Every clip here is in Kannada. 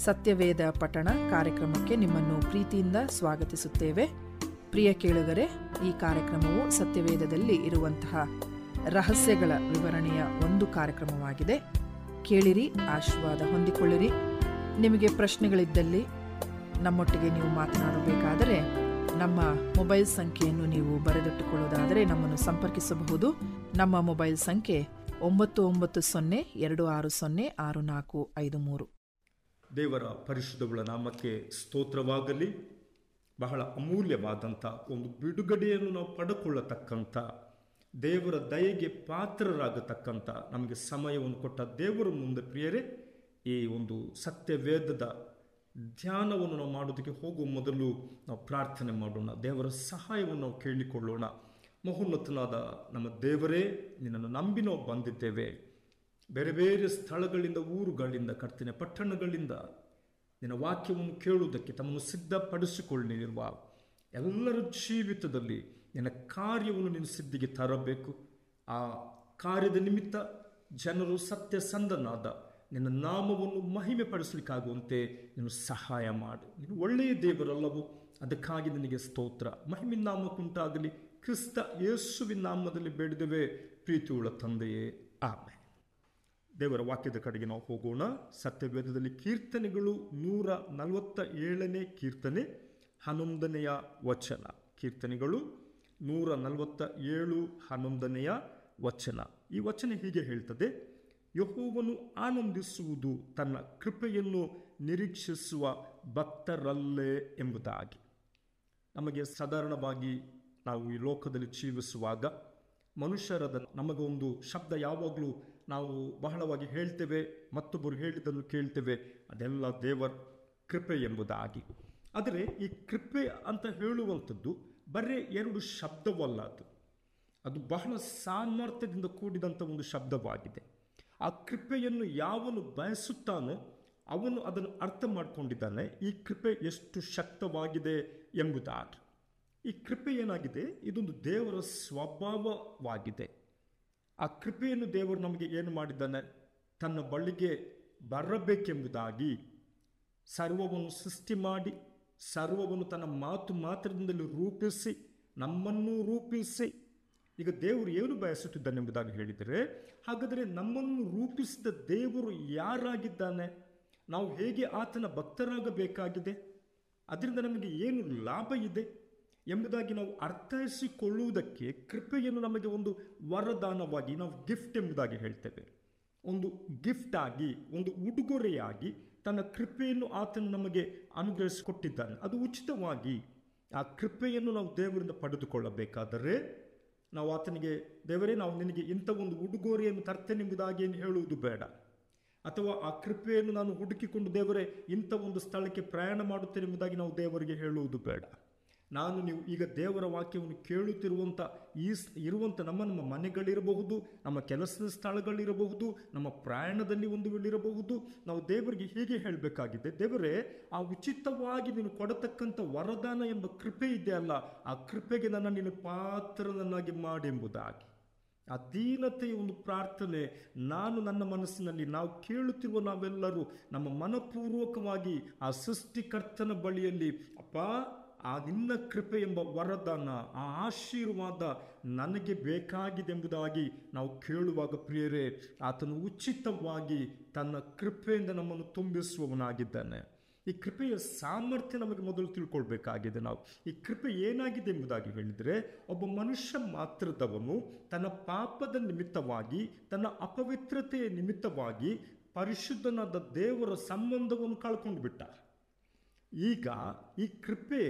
ಸತ್ಯವೇದ ಪಠಣ ಕಾರ್ಯಕ್ರಮಕ್ಕೆ ನಿಮ್ಮನ್ನು ಪ್ರೀತಿಯಿಂದ ಸ್ವಾಗತಿಸುತ್ತೇವೆ. ಪ್ರಿಯ ಕೇಳುಗರೆ, ಈ ಕಾರ್ಯಕ್ರಮವು ಸತ್ಯವೇದದಲ್ಲಿ ಇರುವಂತಹ ರಹಸ್ಯಗಳ ವಿವರಣೆಯ ಒಂದು ಕಾರ್ಯಕ್ರಮವಾಗಿದೆ. ಕೇಳಿರಿ, ಆಶೀರ್ವಾದ ಹೊಂದಿಕೊಳ್ಳಿರಿ. ನಿಮಗೆ ಪ್ರಶ್ನೆಗಳಿದ್ದಲ್ಲಿ ನಮ್ಮೊಟ್ಟಿಗೆ ನೀವು ಮಾತನಾಡಬೇಕಾದರೆ ನಮ್ಮ ಮೊಬೈಲ್ ಸಂಖ್ಯೆಯನ್ನು ನೀವು ಬರೆದಿಟ್ಟುಕೊಳ್ಳುವುದಾದರೆ ನಮ್ಮನ್ನು ಸಂಪರ್ಕಿಸಬಹುದು. ನಮ್ಮ ಮೊಬೈಲ್ ಸಂಖ್ಯೆ 9902606453. ದೇವರ ಪರಿಶುದ್ಧಗಳ ನಾಮಕ್ಕೆ ಸ್ತೋತ್ರವಾಗಲಿ. ಬಹಳ ಅಮೂಲ್ಯವಾದಂಥ ಒಂದು ಬಿಡುಗಡೆಯನ್ನು ನಾವು ಪಡೆದುಕೊಳ್ಳತಕ್ಕಂಥ, ದೇವರ ದಯೆಗೆ ಪಾತ್ರರಾಗತಕ್ಕಂಥ ನಮಗೆ ಸಮಯವನ್ನು ಕೊಟ್ಟ ದೇವರ ಮುಂದೆ ಪ್ರಿಯರೇ, ಈ ಒಂದು ಸತ್ಯವೇದದ ಧ್ಯಾನವನ್ನು ನಾವು ಮಾಡೋದಕ್ಕೆ ಹೋಗುವ ಮೊದಲು ನಾವು ಪ್ರಾರ್ಥನೆ ಮಾಡೋಣ. ದೇವರ ಸಹಾಯವನ್ನು ನಾವು ಕೇಳಿಕೊಳ್ಳೋಣ. ಮಹೋನ್ನತನಾದ ನಮ್ಮ ದೇವರೇ, ನಿನ್ನನ್ನು ನಂಬಿ ನಾವು ಬಂದಿದ್ದೇವೆ. ಬೇರೆ ಬೇರೆ ಸ್ಥಳಗಳಿಂದ, ಊರುಗಳಿಂದ, ಕರ್ತನೆ ಪಟ್ಟಣಗಳಿಂದ ನಿನ್ನ ವಾಕ್ಯವನ್ನು ಕೇಳುವುದಕ್ಕೆ ತಮ್ಮನ್ನು ಸಿದ್ಧಪಡಿಸಿಕೊಳ್ಳಿರುವ ಎಲ್ಲರ ಜೀವಿತದಲ್ಲಿ ನಿನ್ನ ಕಾರ್ಯವನ್ನು ನಿನ್ನ ಸಿದ್ಧಿಗೆ ತರಬೇಕು. ಆ ಕಾರ್ಯದ ನಿಮಿತ್ತ ಜನರು ಸತ್ಯಸಂಧನಾದ ನಿನ್ನ ನಾಮವನ್ನು ಮಹಿಮೆ ಪಡಿಸಲಿಕ್ಕಾಗುವಂತೆ ನೀನು ಸಹಾಯ ಮಾಡು. ನೀನು ಒಳ್ಳೆಯ ದೇವರಲ್ಲವೂ, ಅದಕ್ಕಾಗಿ ನಿನಗೆ ಸ್ತೋತ್ರ. ಮಹಿಮೆ ನಾಮಕ್ಕುಂಟಾಗಲಿ. ಕ್ರಿಸ್ತ ಯೇಸುವಿನ ನಾಮದಲ್ಲಿ ಬೇಡಿದೆವೆ ಪ್ರೀತಿಯುಳ್ಳ ತಂದೆಯೇ, ಆಮೆನ್. ದೇವರ ವಾಕ್ಯದ ಕಡೆಗೆ ನಾವು ಹೋಗೋಣ. ಸತ್ಯವೇದದಲ್ಲಿ ಕೀರ್ತನೆಗಳು 147ನೇ ಕೀರ್ತನೆ 11ನೇ ವಚನ. ಕೀರ್ತನೆಗಳು 147 11ನೇ ವಚನ. ಈ ವಚನ ಹೀಗೆ ಹೇಳ್ತದೆ: ಯೆಹೋವನು ಆನಂದಿಸುವುದು ತನ್ನ ಕೃಪೆಯನ್ನು ನಿರೀಕ್ಷಿಸುವ ಭಕ್ತರಲ್ಲೇ ಎಂಬುದಾಗಿ. ನಮಗೆ ಸಾಧಾರಣವಾಗಿ ನಾವು ಈ ಲೋಕದಲ್ಲಿ ಜೀವಿಸುವಾಗ ಮನುಷ್ಯರಾದ ನಮಗೊಂದು ಶಬ್ದ ಯಾವಾಗಲೂ ನಾವು ಬಹಳವಾಗಿ ಹೇಳ್ತೇವೆ, ಮತ್ತೊಬ್ಬರು ಹೇಳಿದ್ದನ್ನು ಕೇಳ್ತೇವೆ, ಅದೆಲ್ಲ ದೇವರ ಕೃಪೆ ಎಂಬುದಾಗಿ. ಆದರೆ ಈ ಕೃಪೆ ಅಂತ ಹೇಳುವಂಥದ್ದು ಬರೀ 2 ಶಬ್ದವಲ್ಲ. ಅದು ಬಹಳ ಸಾಮರ್ಥ್ಯದಿಂದ ಕೂಡಿದಂಥ ಒಂದು ಶಬ್ದವಾಗಿದೆ. ಆ ಕೃಪೆಯನ್ನು ಯಾವನು ಬಯಸುತ್ತಾನೋ ಅವನು ಅದನ್ನು ಅರ್ಥ ಮಾಡಿಕೊಂಡಿದ್ದಾನೆ, ಈ ಕೃಪೆ ಎಷ್ಟು ಶಕ್ತವಾಗಿದೆ ಎಂಬುದಾಗಿ. ಈ ಕೃಪೆ ಏನಾಗಿದೆ? ಇದೊಂದು ದೇವರ ಸ್ವಭಾವವಾಗಿದೆ. ಆ ಕೃಪೆಯನ್ನು ದೇವರು ನಮಗೆ ಏನು ಮಾಡಿದ್ದಾನೆ? ತನ್ನ ಬಳಿಗೆ ಬರಬೇಕೆಂಬುದಾಗಿ ಸರ್ವವನ್ನು ಸೃಷ್ಟಿ ಮಾಡಿ, ಸರ್ವವನ್ನು ತನ್ನ ಮಾತ್ರದಿಂದಲೂ ರೂಪಿಸಿ, ನಮ್ಮನ್ನು ರೂಪಿಸಿ. ಈಗ ದೇವರು ಏನು ಬಯಸುತ್ತಿದ್ದಾನೆಂಬುದಾಗಿ ಹೇಳಿದರೆ, ಹಾಗಾದರೆ ನಮ್ಮನ್ನು ರೂಪಿಸಿದ ದೇವರು ಯಾರಾಗಿದ್ದಾನೆ? ನಾವು ಹೇಗೆ ಆತನ ಭಕ್ತರಾಗಬೇಕಾಗಿದೆ? ಅದರಿಂದ ನಮಗೆ ಏನು ಲಾಭ ಇದೆ ಎಂಬುದಾಗಿ ನಾವು ಅರ್ಥೈಸಿಕೊಳ್ಳುವುದಕ್ಕೆ ಕೃಪೆಯನ್ನು ನಮಗೆ ಒಂದು ವರದಾನವಾಗಿ, ನಾವು ಗಿಫ್ಟ್ ಎಂಬುದಾಗಿ ಹೇಳ್ತೇವೆ, ಒಂದು ಗಿಫ್ಟ್ ಆಗಿ, ಒಂದು ಉಡುಗೊರೆಯಾಗಿ ತನ್ನ ಕೃಪೆಯನ್ನು ಆತನು ನಮಗೆ ಅನುಗ್ರಹಿಸಿಕೊಟ್ಟಿದ್ದಾನೆ. ಅದು ಉಚಿತವಾಗಿ. ಆ ಕೃಪೆಯನ್ನು ನಾವು ದೇವರಿಂದ ಪಡೆದುಕೊಳ್ಳಬೇಕಾದರೆ ನಾವು ಆತನಿಗೆ, ದೇವರೇ ನಾವು ನಿನಗೆ ಇಂಥ ಒಂದು ಉಡುಗೊರೆಯನ್ನು ತರ್ತೇನೆ ಎಂಬುದಾಗಿ ಏನು ಹೇಳುವುದು ಬೇಡ. ಅಥವಾ ಆ ಕೃಪೆಯನ್ನು ನಾನು ಹುಡುಕಿಕೊಂಡು ದೇವರೇ ಇಂಥ ಒಂದು ಸ್ಥಳಕ್ಕೆ ಪ್ರಯಾಣ ಮಾಡುತ್ತೇನೆ ಎಂಬುದಾಗಿ ನಾವು ದೇವರಿಗೆ ಹೇಳುವುದು ಬೇಡ. ನೀವು ಈಗ ದೇವರ ವಾಕ್ಯವನ್ನು ಕೇಳುತ್ತಿರುವಂಥ ಇರುವಂಥ ನಮ್ಮ ಮನೆಗಳಿರಬಹುದು, ನಮ್ಮ ಕೆಲಸದ ಸ್ಥಳಗಳಿರಬಹುದು, ನಮ್ಮ ಪ್ರಯಾಣದಲ್ಲಿ ಒಂದು ವೇಳಿರಬಹುದು, ನಾವು ದೇವರಿಗೆ ಹೀಗೆ ಹೇಳಬೇಕಾಗಿದೆ: ದೇವರೇ, ಆ ಉಚಿತವಾಗಿ ನೀನು ಕೊಡತಕ್ಕಂಥ ವರದಾನ ಎಂಬ ಕೃಪೆ ಇದೆಯಲ್ಲ, ಆ ಕೃಪೆಗೆ ನೀನು ಪಾತ್ರನನ್ನಾಗಿ ಮಾಡೆಂಬುದಾಗಿ. ಆ ದೀನತೆಯ ಒಂದು ಪ್ರಾರ್ಥನೆ ನನ್ನ ಮನಸ್ಸಿನಲ್ಲಿ, ನಾವು ಕೇಳುತ್ತಿರುವ ನಾವೆಲ್ಲರೂ ನಮ್ಮ ಮನಪೂರ್ವಕವಾಗಿ ಆ ಸೃಷ್ಟಿಕರ್ತನ ಬಳಿಯಲ್ಲಿ, ಅಪ್ಪ, ಆ ನಿನ್ನ ಕೃಪೆ ಎಂಬ ವರದಾನ, ಆ ಆಶೀರ್ವಾದ ನನಗೆ ಬೇಕಾಗಿದೆ ಎಂಬುದಾಗಿ ನಾವು ಕೇಳುವಾಗ ಪ್ರಿಯರೇ, ಆತನು ಉಚಿತವಾಗಿ ತನ್ನ ಕೃಪೆಯಿಂದ ನಮ್ಮನ್ನು ತುಂಬಿಸುವವನಾಗಿದ್ದಾನೆ. ಈ ಕೃಪೆಯ ಸಾಮರ್ಥ್ಯ ನಮಗೆ ಮೊದಲು ತಿಳ್ಕೊಳ್ಬೇಕಾಗಿದೆ. ನಾವು ಈ ಕೃಪೆ ಏನಾಗಿದೆ ಎಂಬುದಾಗಿ ಹೇಳಿದರೆ, ಒಬ್ಬ ಮನುಷ್ಯ ಮಾತ್ರದವನು ತನ್ನ ಪಾಪದ ನಿಮಿತ್ತವಾಗಿ, ತನ್ನ ಅಪವಿತ್ರತೆಯ ನಿಮಿತ್ತವಾಗಿ ಪರಿಶುದ್ಧನಾದ ದೇವರ ಸಂಬಂಧವನ್ನು ಕಳ್ಕೊಂಡು ಬಿಟ್ಟ. ಈಗ ಈ ಕೃಪೆ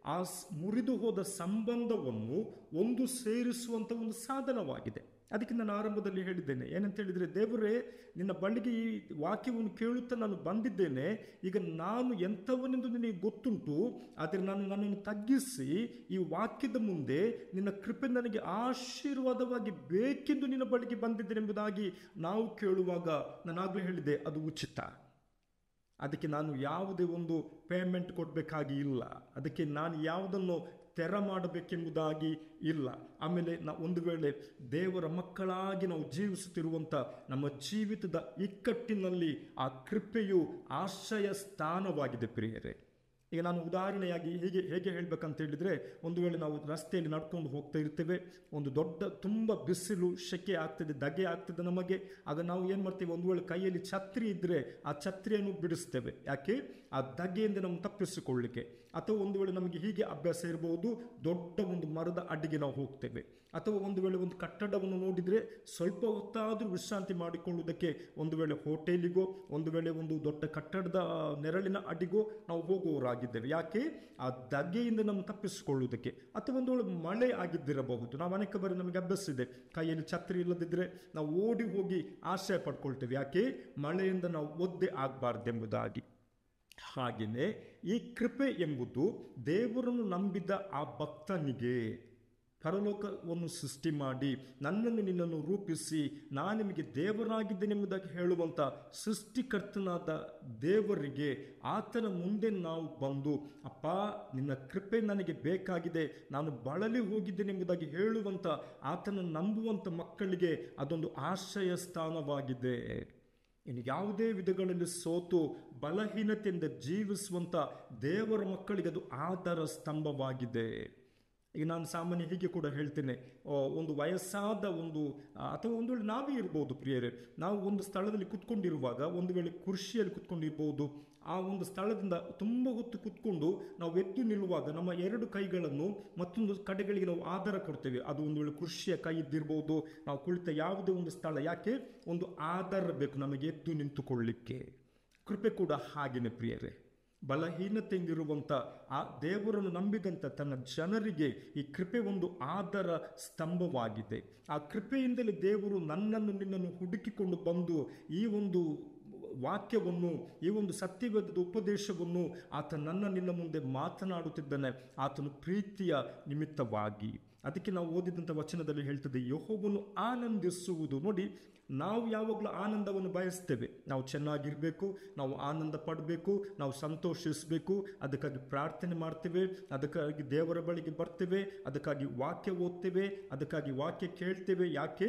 ಆ ಮುರಿದು ಹೋದ ಸಂಬಂಧವನ್ನು ಒಂದು ಸೇರಿಸುವಂಥ ಒಂದು ಸಾಧನವಾಗಿದೆ. ಅದಕ್ಕೆ ನಾನು ಆರಂಭದಲ್ಲಿ ಹೇಳಿದ್ದೇನೆ, ಏನಂತ ಹೇಳಿದರೆ, ದೇವರೇ, ನಿನ್ನ ಬಳಿಗೆ ಈ ವಾಕ್ಯವನ್ನು ಕೇಳುತ್ತಾ ನಾನು ಬಂದಿದ್ದೇನೆ. ಈಗ ನಾನು ಎಂಥವನೆಂದು ನಿನಗೆ ಗೊತ್ತುಂಟು, ಆದರೆ ನನ್ನನ್ನು ತಗ್ಗಿಸಿ ಈ ವಾಕ್ಯದ ಮುಂದೆ ನಿನ್ನ ಕೃಪೆ ನನಗೆ ಆಶೀರ್ವಾದವಾಗಿ ಬೇಕೆಂದು ನಿನ್ನ ಬಳಿಗೆ ಬಂದಿದ್ದೇನೆ ಎಂಬುದಾಗಿ ನಾವು ಕೇಳುವಾಗ ನಾನಾಗಲೇ ಹೇಳಿದೆ, ಅದು ಉಚಿತ. ಅದಕ್ಕೆ ನಾನು ಯಾವುದೇ ಒಂದು ಪೇಮೆಂಟ್ ಕೊಡಬೇಕಾಗಿ ಇಲ್ಲ. ಅದಕ್ಕೆ ನಾನು ಯಾವುದನ್ನು ತೆರ ಮಾಡಬೇಕೆಂಬುದಾಗಿ ಇಲ್ಲ. ಆಮೇಲೆ ಒಂದು ವೇಳೆ ದೇವರ ಮಕ್ಕಳಾಗಿ ನಾವು ಜೀವಿಸುತ್ತಿರುವಂಥ ನಮ್ಮ ಜೀವಿತದ ಇಕ್ಕಟ್ಟಿನಲ್ಲಿ ಆ ಕೃಪೆಯು ಆಶ್ರಯ ಸ್ಥಾನವಾಗಿದೆ ಪ್ರಿಯರೇ. ಈಗ ನಾನು ಉದಾಹರಣೆಯಾಗಿ ಹೇಗೆ ಹೇಳಬೇಕಂತ ಹೇಳಿದರೆ, ಒಂದು ವೇಳೆ ನಾವು ರಸ್ತೆಯಲ್ಲಿ ನಡ್ಕೊಂಡು ಹೋಗ್ತಾ ಇರ್ತೇವೆ, ಒಂದು ದೊಡ್ಡ ತುಂಬ ಬಿಸಿಲು, ಸೆಕೆ ಆಗ್ತದೆ, ಧಗೆ ಆಗ್ತದೆ ನಮಗೆ. ಆಗ ನಾವು ಏನು ಮಾಡ್ತೇವೆ, ಒಂದು ವೇಳೆ ಕೈಯಲ್ಲಿ ಛತ್ರಿ ಇದ್ದರೆ ಆ ಛತ್ರಿಯನ್ನು ಬಿಡಿಸ್ತೇವೆ. ಯಾಕೆ? ಆ ಧಗೆಯಿಂದ ನಮ್ಗೆ ತಪ್ಪಿಸಿಕೊಳ್ಳಲಿಕ್ಕೆ. ಅಥವಾ ಒಂದು ವೇಳೆ ನಮಗೆ ಹೀಗೆ ಅಭ್ಯಾಸ ಇರಬಹುದು, ದೊಡ್ಡ ಒಂದು ಮರದ ಅಡಿಗೆ ನಾವು ಹೋಗ್ತೇವೆ. ಅಥವಾ ಒಂದು ವೇಳೆ ಒಂದು ಕಟ್ಟಡವನ್ನು ನೋಡಿದರೆ ಸ್ವಲ್ಪ ಹೊತ್ತಾದರೂ ವಿಶ್ರಾಂತಿ ಮಾಡಿಕೊಳ್ಳುವುದಕ್ಕೆ ಒಂದು ವೇಳೆ ಹೋಟೆಲಿಗೋ, ಒಂದು ವೇಳೆ ಒಂದು ದೊಡ್ಡ ಕಟ್ಟಡದ ನೆರಳಿನ ಅಡಿಗೋ ನಾವು ಹೋಗುವವರಾಗಿದ್ದೇವೆ. ಯಾಕೆ? ಆ ಧಗೆಯಿಂದ ನಮ್ಗೆ ತಪ್ಪಿಸಿಕೊಳ್ಳುವುದಕ್ಕೆ. ಅಥವಾ ಒಂದು ವೇಳೆ ಮಳೆ ಆಗಿದ್ದಿರಬಹುದು. ನಾವು ಅನೇಕ ಬಾರಿ ನಮಗೆ ಅಭ್ಯಾಸ ಇದೆ, ಕೈಯಲ್ಲಿ ಛತ್ರಿ ಇಲ್ಲದಿದ್ದರೆ ನಾವು ಓಡಿ ಹೋಗಿ ಆಶ್ರಯ ಪಡ್ಕೊಳ್ತೇವೆ. ಯಾಕೆ? ಮಳೆಯಿಂದ ನಾವು ಒದ್ದೆ ಆಗಬಾರ್ದೆಂಬುದಾಗಿ. ಹಾಗೆಯೇ ಈ ಕೃಪೆ ಎಂಬುದು ದೇವರನ್ನು ನಂಬಿದ ಆ ಭಕ್ತನಿಗೆ, ಪರಲೋಕವನ್ನು ಸೃಷ್ಟಿ ಮಾಡಿ ನನ್ನನ್ನು ನಿನ್ನನ್ನು ರೂಪಿಸಿ ನಾನು ನಿಮಗೆ ದೇವರಾಗಿದ್ದೇನೆಂಬುದಾಗಿ ಹೇಳುವಂಥ ಸೃಷ್ಟಿಕರ್ತನಾದ ದೇವರಿಗೆ ಆತನ ಮುಂದೆ ನಾವು ಬಂದು, ಅಪ್ಪ ನಿನ್ನ ಕೃಪೆ ನನಗೆ ಬೇಕಾಗಿದೆ, ನಾನು ಬಳಲಿ ಹೋಗಿದ್ದೇನೆಂಬುದಾಗಿ ಹೇಳುವಂಥ ಆತನ ನಂಬುವಂಥ ಮಕ್ಕಳಿಗೆ ಅದೊಂದು ಆಶ್ರಯ ಸ್ಥಾನವಾಗಿದೆ. ಇನ್ನು ಯಾವುದೇ ವಿಧಗಳಲ್ಲಿ ಸೋತು ಬಲಹೀನತೆಯಿಂದ ಜೀವಿಸುವಂಥ ದೇವರ ಮಕ್ಕಳಿಗೆ ಅದು ಆಧಾರ ಸ್ತಂಭವಾಗಿದೆ. ಈಗ ನಾನು ಸಾಮಾನ್ಯ ಹೀಗೆ ಕೂಡ ಹೇಳ್ತೇನೆ, ಒಂದು ವಯಸ್ಸಾದ ಅಥವಾ ಒಂದು ವೇಳೆ ನಾವೇ ಇರ್ಬೋದು ಪ್ರಿಯರೇ, ನಾವು ಒಂದು ಸ್ಥಳದಲ್ಲಿ ಕುತ್ಕೊಂಡಿರುವಾಗ, ಒಂದು ವೇಳೆ ಕುರ್ಚಿಯಲ್ಲಿ ಕುತ್ಕೊಂಡಿರ್ಬೋದು, ಆ ಒಂದು ಸ್ಥಳದಿಂದ ತುಂಬ ಹೊತ್ತು ಕುತ್ಕೊಂಡು ನಾವು ಎದ್ದು ನಿಲ್ಲುವಾಗ ನಮ್ಮ ಎರಡು ಕೈಗಳನ್ನು ಮತ್ತೊಂದು ಕಡೆಗಳಿಗೆ ನಾವು ಆಧಾರ ಕೊಡ್ತೇವೆ. ಅದು ಒಂದು ವೇಳೆ ಕುರ್ಚಿಯ ಕೈ ಇದ್ದಿರ್ಬೋದು, ನಾವು ಕುಳಿತ ಯಾವುದೇ ಒಂದು ಸ್ಥಳ. ಯಾಕೆ? ಒಂದು ಆಧಾರ ಬೇಕು ನಮಗೆ ಎದ್ದು ನಿಂತುಕೊಳ್ಳಿಕ್ಕೆ. ಕೃಪೆ ಕೂಡ ಹಾಗೆಯೇ ಪ್ರಿಯರೇ. ಬಲಹೀನತೆಯಿಂದಿರುವಂಥ ಆ ದೇವರನ್ನು ನಂಬಿದಂಥ ತನ್ನ ಜನರಿಗೆ ಈ ಕೃಪೆ ಒಂದು ಆಧಾರ ಸ್ತಂಭವಾಗಿದೆ. ಆ ಕೃಪೆಯಿಂದಲೇ ದೇವರು ನನ್ನನ್ನು ನಿನ್ನನ್ನು ಹುಡುಕಿಕೊಂಡು ಬಂದು ಈ ಒಂದು ವಾಕ್ಯವನ್ನು, ಈ ಒಂದು ಸತ್ಯವೇದದ ಉಪದೇಶವನ್ನು ಆತ ನಿನ್ನ ಮುಂದೆ ಮಾತನಾಡುತ್ತಿದ್ದಾನೆ, ಆತನು ಪ್ರೀತಿಯ ನಿಮಿತ್ತವಾಗಿ. ಅದಕ್ಕೆ ನಾವು ಓದಿದಂಥ ವಚನದಲ್ಲಿ ಹೇಳ್ತದೆ, ಯೆಹೋವನು ಆನಂದಿಸುವುದು. ನೋಡಿ, ನಾವು ಯಾವಾಗಲೂ ಆನಂದವನ್ನು ಬಯಸ್ತೇವೆ. ನಾವು ಚೆನ್ನಾಗಿರಬೇಕು, ನಾವು ಆನಂದ ಪಡಬೇಕು, ನಾವು ಸಂತೋಷಿಸಬೇಕು. ಅದಕ್ಕಾಗಿ ಪ್ರಾರ್ಥನೆ ಮಾಡ್ತೇವೆ, ಅದಕ್ಕಾಗಿ ದೇವರ ಬಳಿಗೆ ಬರ್ತೇವೆ, ಅದಕ್ಕಾಗಿ ವಾಕ್ಯ ಓದ್ತೇವೆ, ಅದಕ್ಕಾಗಿ ವಾಕ್ಯ ಕೇಳ್ತೇವೆ. ಯಾಕೆ?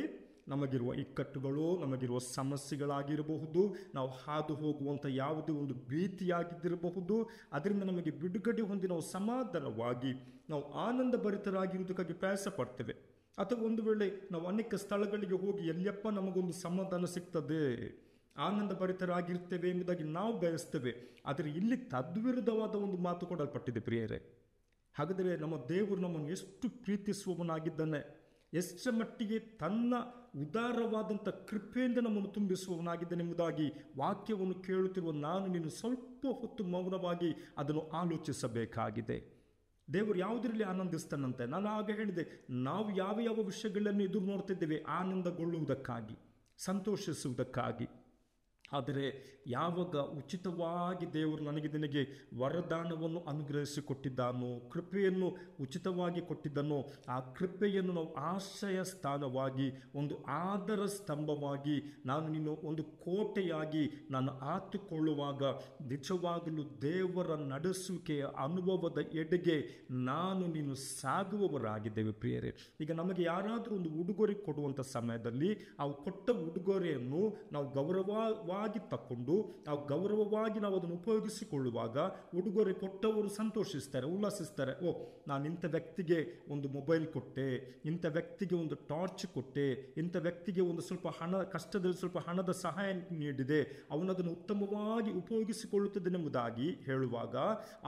ನಮಗಿರುವ ಇಕ್ಕಟ್ಟುಗಳು, ನಮಗಿರುವ ಸಮಸ್ಯೆಗಳಾಗಿರಬಹುದು, ನಾವು ಹಾದು ಹೋಗುವಂಥ ಯಾವುದೇ ಒಂದು ಭೀತಿಯಾಗಿದ್ದಿರಬಹುದು, ಅದರಿಂದ ನಮಗೆ ಬಿಡುಗಡೆ ಹೊಂದಿ ನಾವು ಸಮಾಧಾನವಾಗಿ ನಾವು ಆನಂದ ಭರಿತರಾಗಿರುವುದಕ್ಕಾಗಿ ಪ್ರಯಾಸ ಪಡ್ತೇವೆ. ಅಥವಾ ಒಂದು ವೇಳೆ ನಾವು ಅನೇಕ ಸ್ಥಳಗಳಿಗೆ ಹೋಗಿ ಎಲ್ಲಿಯಪ್ಪ ನಮಗೊಂದು ಸಮಾಧಾನ ಸಿಗ್ತದೆ, ಆನಂದ ಭರಿತರಾಗಿರ್ತೇವೆ ಎಂಬುದಾಗಿ ನಾವು ಬಯಸ್ತೇವೆ. ಆದರೆ ಇಲ್ಲಿ ತದ್ವಿರುದ್ಧವಾದ ಒಂದು ಮಾತು ಕೊಡಲ್ಪಟ್ಟಿದೆ ಪ್ರಿಯರೇ. ಹಾಗಾದರೆ ನಮ್ಮ ದೇವರು ನಮ್ಮನ್ನು ಎಷ್ಟು ಪ್ರೀತಿಸುವವನಾಗಿದ್ದಾನೆ, ಎಷ್ಟರ ಮಟ್ಟಿಗೆ ತನ್ನ ಉದಾರವಾದಂಥ ಕೃಪೆಯಿಂದ ನಮ್ಮನ್ನು ತುಂಬಿಸುವವನಾಗಿದ್ದಾನೆಂಬುದಾಗಿ ವಾಕ್ಯವನ್ನು ಕೇಳುತ್ತಿರುವ ನಾನು ನೀನು ಸ್ವಲ್ಪ ಹೊತ್ತು ಮೌನವಾಗಿ ಅದನ್ನು ಆಲೋಚಿಸಬೇಕಾಗಿದೆ. ದೇವರು ಯಾವುದರಲ್ಲಿ ಆನಂದಿಸ್ತಾನಂತೆ? ನಾನು ಆಗ ಹೇಳಿದೆ, ನಾವು ಯಾವ ಯಾವ ವಿಷಯಗಳನ್ನು ಎದುರು ನೋಡ್ತಿದ್ದೇವೆ ಆನಂದಗೊಳ್ಳುವುದಕ್ಕಾಗಿ, ಸಂತೋಷಿಸುವುದಕ್ಕಾಗಿ. ಆದರೆ ಯಾವಾಗ ಉಚಿತವಾಗಿ ದೇವರು ನಿನಗೆ ವರದಾನವನ್ನು ಅನುಗ್ರಹಿಸಿಕೊಟ್ಟಿದ್ದಾನೋ, ಕೃಪೆಯನ್ನು ಉಚಿತವಾಗಿ ಕೊಟ್ಟಿದ್ದಾನೋ, ಆ ಕೃಪೆಯನ್ನು ನಾವು ಆಶ್ರಯ ಸ್ಥಾನವಾಗಿ, ಒಂದು ಆಧಾರ ಸ್ತಂಭವಾಗಿ, ನಾನು ನೀನು ಒಂದು ಕೋಟೆಯಾಗಿ ನಾನು ಆತುಕೊಳ್ಳುವಾಗ ನಿಜವಾಗಲೂ ದೇವರ ನಡೆಸುವಿಕೆಯ ಅನುಭವದ ಎಡೆಗೆ ನಾನು ನೀನು ಸಾಗುವವರಾಗಿದ್ದೇವೆ ಪ್ರಿಯರೇ. ಈಗ ನಮಗೆ ಯಾರಾದರೂ ಒಂದು ಉಡುಗೊರೆ ಕೊಡುವಂಥ ಸಮಯದಲ್ಲಿ ಆ ಕೊಟ್ಟ ಉಡುಗೊರೆಯನ್ನು ನಾವು ಗೌರವವಾಗಿ ತಕ್ಕೊಂಡು ನಾವು ಗೌರವವಾಗಿ ನಾವು ಅದನ್ನು ಉಪಯೋಗಿಸಿಕೊಳ್ಳುವಾಗ ಉಡುಗೊರೆ ಕೊಟ್ಟವರು ಸಂತೋಷಿಸ್ತಾರೆ, ಉಲ್ಲಾಸಿಸ್ತಾರೆ. ಓ, ನಾನು ಇಂಥ ವ್ಯಕ್ತಿಗೆ ಒಂದು ಮೊಬೈಲ್ ಕೊಟ್ಟೆ, ಇಂಥ ವ್ಯಕ್ತಿಗೆ ಒಂದು ಟಾರ್ಚ್ ಕೊಟ್ಟೆ, ಇಂಥ ವ್ಯಕ್ತಿಗೆ ಒಂದು ಸ್ವಲ್ಪ ಕಷ್ಟದಲ್ಲಿ ಸ್ವಲ್ಪ ಹಣದ ಸಹಾಯ ನೀಡಿದೆ, ಅವನದನ್ನು ಉತ್ತಮವಾಗಿ ಉಪಯೋಗಿಸಿಕೊಳ್ಳುತ್ತಿದ್ದನೆಂಬುದಾಗಿ ಹೇಳುವಾಗ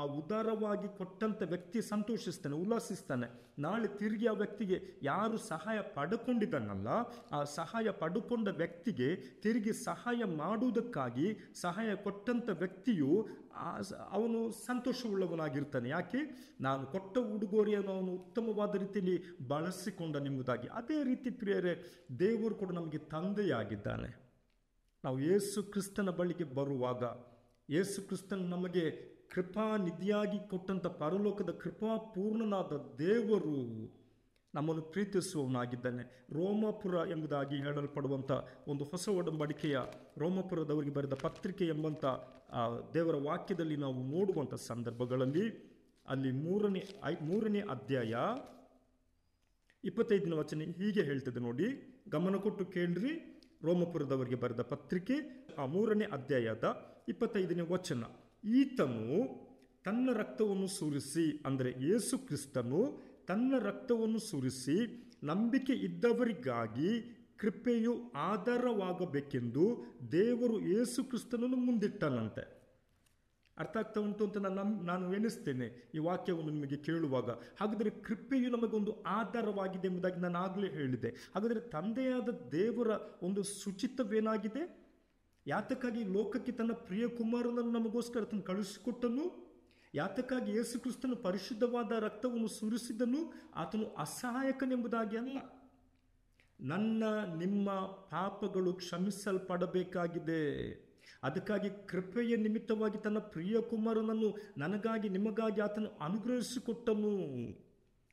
ಆ ಉದಾರವಾಗಿ ಕೊಟ್ಟಂಥ ವ್ಯಕ್ತಿ ಸಂತೋಷಿಸ್ತಾನೆ, ಉಲ್ಲಾಸಿಸ್ತಾನೆ. ನಾಳೆ ತಿರುಗಿ ಆ ವ್ಯಕ್ತಿಗೆ ಯಾರು ಸಹಾಯ ಪಡ್ಕೊಂಡಿದ್ದಾನಲ್ಲ, ಆ ಸಹಾಯ ಪಡ್ಕೊಂಡ ವ್ಯಕ್ತಿಗೆ ತಿರುಗಿ ಸಹಾಯ ಮಾಡುವುದಕ್ಕಾಗಿ ಸಹಾಯ ಕೊಟ್ಟಂಥ ವ್ಯಕ್ತಿಯು ಅವನು ಸಂತೋಷವುಳ್ಳವನಾಗಿರ್ತಾನೆ. ಯಾಕೆ? ನಾನು ಕೊಟ್ಟ ಉಡುಗೊರೆಯನ್ನು ಅವನು ಉತ್ತಮವಾದ ರೀತಿಯಲ್ಲಿ ಬಳಸಿಕೊಂಡನೆಂಬುದಾಗಿ. ಅದೇ ರೀತಿ ಪ್ರಿಯರೇ, ದೇವರು ಕೂಡ ನಮಗೆ ತಂದೆಯಾಗಿದ್ದಾನೆ. ನಾವು ಯೇಸು ಕ್ರಿಸ್ತನ ಬಳಿಗೆ ಬರುವಾಗ, ಯೇಸು ಕ್ರಿಸ್ತನ ನಮಗೆ ಕೃಪಾನಿಧಿಯಾಗಿ ಕೊಟ್ಟಂಥ ಪರಲೋಕದ ಕೃಪಾಪೂರ್ಣನಾದ ದೇವರು ನಮ್ಮನ್ನು ಪ್ರೀತಿಸುವವನಾಗಿದ್ದಾನೆ. ರೋಮಾಪುರ ಎಂಬುದಾಗಿ ಹೇಳಲ್ಪಡುವಂಥ ಒಂದು ಹೊಸ ಒಡಂಬಡಿಕೆಯ ರೋಮಾಪುರದವರಿಗೆ ಬರೆದ ಪತ್ರಿಕೆ ಎಂಬಂಥ ದೇವರ ವಾಕ್ಯದಲ್ಲಿ ನಾವು ನೋಡುವಂಥ ಸಂದರ್ಭಗಳಲ್ಲಿ ಅಲ್ಲಿ ಮೂರನೇ ಅಧ್ಯಾಯ 25ನೇ ವಚನ ಹೀಗೆ ಹೇಳ್ತದೆ ನೋಡಿ, ಗಮನ ಕೊಟ್ಟು ಕೇಳ್ರಿ. ರೋಮಪುರದವರಿಗೆ ಬರೆದ ಪತ್ರಿಕೆ 3ನೇ ಅಧ್ಯಾಯದ 25ನೇ ವಚನ. ಈತನು ತನ್ನ ರಕ್ತವನ್ನು ಸುರಿಸಿ, ಅಂದರೆ ಯೇಸು ಕ್ರಿಸ್ತನು ತನ್ನ ರಕ್ತವನ್ನು ಸುರಿಸಿ ನಂಬಿಕೆ ಇದ್ದವರಿಗಾಗಿ ಕೃಪೆಯು ಆಧಾರವಾಗಬೇಕೆಂದು ದೇವರು ಯೇಸು ಕ್ರಿಸ್ತನನ್ನು ಮುಂದಿಟ್ಟನಂತೆ. ಅರ್ಥ ಆಗ್ತಾ ಉಂಟು ಅಂತ ನಾನು ಎಣಿಸ್ತೇನೆ ಈ ವಾಕ್ಯವನ್ನು ನಿಮಗೆ ಕೇಳುವಾಗ. ಹಾಗಾದರೆ ಕೃಪೆಯು ನಮಗೊಂದು ಆಧಾರವಾಗಿದೆ ಎಂಬುದಾಗಿ ನಾನು ಆಗಲೇ ಹೇಳಿದೆ. ಹಾಗಾದರೆ ತಂದೆಯಾದ ದೇವರ ಒಂದು ಶುಚಿತ್ವವೇನಾಗಿದೆ? ಯಾತಕ್ಕಾಗಿ ಲೋಕಕ್ಕೆ ತನ್ನ ಪ್ರಿಯ ಕುಮಾರನನ್ನು ನಮಗೋಸ್ಕರ ತನ್ನ ಕಳುಹಿಸಿಕೊಟ್ಟನು? ಯಾತಕ್ಕಾಗಿ ಯೇಸು ಕ್ರಿಸ್ತನು ಪರಿಶುದ್ಧವಾದ ರಕ್ತವನ್ನು ಸುರಿಸಿದನು? ಆತನು ಅಸಹಾಯಕನೆಂಬುದಾಗಿ ಅಲ್ಲ. ನನ್ನ ನಿಮ್ಮ ಪಾಪಗಳು ಕ್ಷಮಿಸಲ್ಪಡಬೇಕಾಗಿದೆ. ಅದಕ್ಕಾಗಿ ಕೃಪೆಯ ನಿಮಿತ್ತವಾಗಿ ತನ್ನ ಪ್ರಿಯ ಕುಮಾರನನ್ನು ನನಗಾಗಿ ನಿಮಗಾಗಿ ಆತನು ಅನುಗ್ರಹಿಸಿಕೊಟ್ಟನು.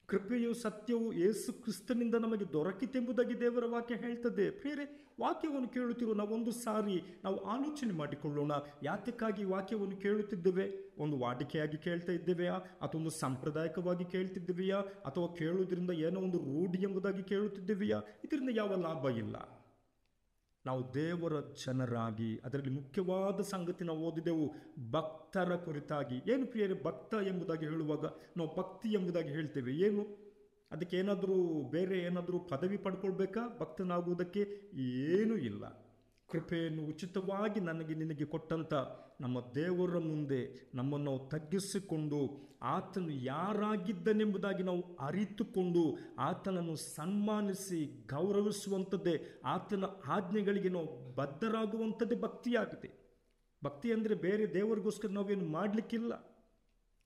ಕೃಪೆಯು ಸತ್ಯವು ಯೇಸು ಕ್ರಿಸ್ತನಿಂದ ನಮಗೆ ದೊರಕಿತೆಂಬುದಾಗಿ ದೇವರ ವಾಕ್ಯ ಹೇಳ್ತದೆ. ಪ್ರಿಯರೇ, ವಾಕ್ಯವನ್ನು ಕೇಳುತ್ತಿರುವ ನಾವೊಂದು ಸಾರಿ ನಾವು ಆಲೋಚನೆ ಮಾಡಿಕೊಳ್ಳೋಣ. ಯಾತಕ್ಕಾಗಿ ವಾಕ್ಯವನ್ನು ಕೇಳುತ್ತಿದ್ದೇವೆ? ಒಂದು ವಾಡಿಕೆಯಾಗಿ ಕೇಳ್ತಾ ಇದ್ದೇವೆಯಾ, ಅಥವಾ ಒಂದು ಸಾಂಪ್ರದಾಯಿಕವಾಗಿ ಕೇಳ್ತಿದ್ದೇವೆಯಾ, ಅಥವಾ ಕೇಳುವುದರಿಂದ ಏನೋ ಒಂದು ರೂಢಿ ಎಂಬುದಾಗಿ ಕೇಳುತ್ತಿದ್ದೇವೆಯಾ? ಇದರಿಂದ ಯಾವ ಲಾಭ ಇಲ್ಲ. ನಾವು ದೇವರ ಜನರಾಗಿ, ಅದರಲ್ಲಿ ಮುಖ್ಯವಾದ ಸಂಗತಿ ನಾವು ಓದಿದೆವು ಭಕ್ತರ ಕುರಿತಾಗಿ. ಏನು ಪ್ರಿಯರೇ, ಭಕ್ತ ಎಂಬುದಾಗಿ ಹೇಳುವಾಗ ನಾವು ಭಕ್ತಿ ಎಂಬುದಾಗಿ ಹೇಳ್ತೇವೆ. ಏನು ಅದಕ್ಕೆ ಏನಾದರೂ ಬೇರೆ ಏನಾದರೂ ಪದವಿ ಪಡ್ಕೊಳ್ಬೇಕಾ ಭಕ್ತನಾಗುವುದಕ್ಕೆ? ಏನೂ ಇಲ್ಲ. ಕೃಪೆಯನ್ನು ಉಚಿತವಾಗಿ ನನಗೆ ನಿನಗೆ ಕೊಟ್ಟಂಥ ನಮ್ಮ ದೇವರ ಮುಂದೆ ನಮ್ಮನ್ನು ನಾವು ತಗ್ಗಿಸಿಕೊಂಡು ಆತನು ಯಾರಾಗಿದ್ದನೆಂಬುದಾಗಿ ನಾವು ಅರಿತುಕೊಂಡು ಆತನನ್ನು ಸನ್ಮಾನಿಸಿ ಗೌರವಿಸುವಂಥದ್ದೇ, ಆತನ ಆಜ್ಞೆಗಳಿಗೆ ನಾವು ಬದ್ಧರಾಗುವಂಥದ್ದೇ ಭಕ್ತಿಯಾಗಿದೆ. ಭಕ್ತಿ ಅಂದರೆ ಬೇರೆ ದೇವರಿಗೋಸ್ಕರ ನಾವೇನು ಮಾಡಲಿಕ್ಕಿಲ್ಲ.